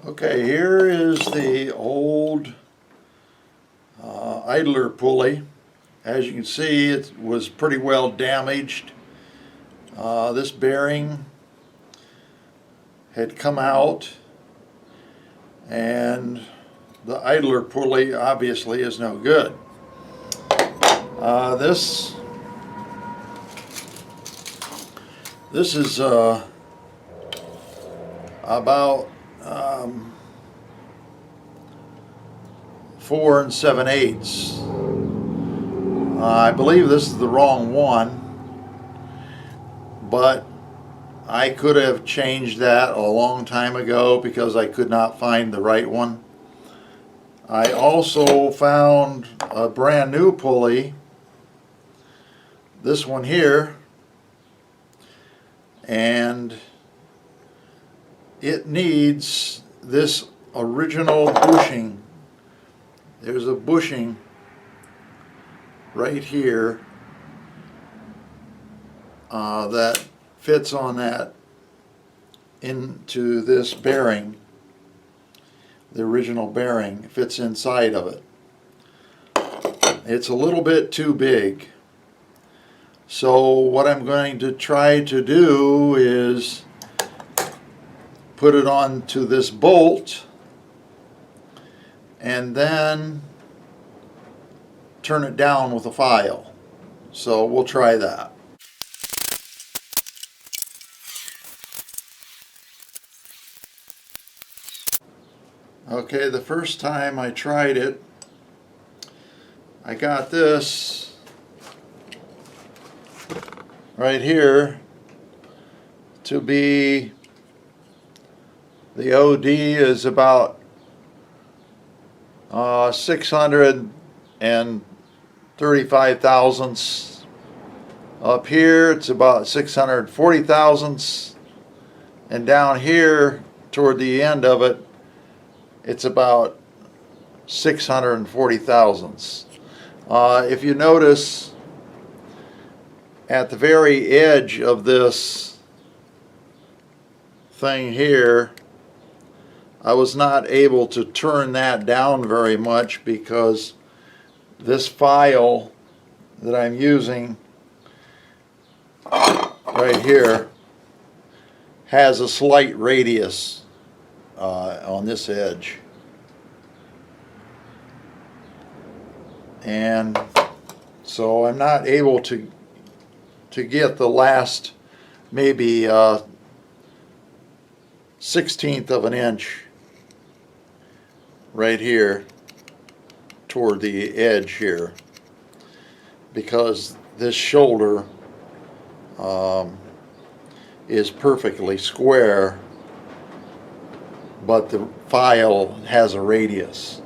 Okay, here is the old idler pulley. As you can see, it was pretty well damaged. This bearing had come out, and the idler pulley obviously is no good. This is about 4 7/8. I believe this is the wrong one, but I could have changed that a long time ago because I could not find the right one. I also found a brand new pulley, this one here, and it needs this original bushing. There's a bushing right here that fits on that into this bearing. The original bearing fits inside of it. It's a little bit too big. So what I'm going to try to do is put it onto this bolt and then turn it down with a file. So we'll try that. Okay, the first time I tried it, I got this right here to be, the OD is about 635 thousandths. Up here it's about 640 thousandths, and down here toward the end of it it's about 640 thousandths. If you notice, at the very edge of this thing here, I was not able to turn that down very much because this file that I'm using right here has a slight radius on this edge, and so I'm not able to get the last maybe 1/16 of an inch right here toward the edge here, because this shoulder is perfectly square, but the file has a radius.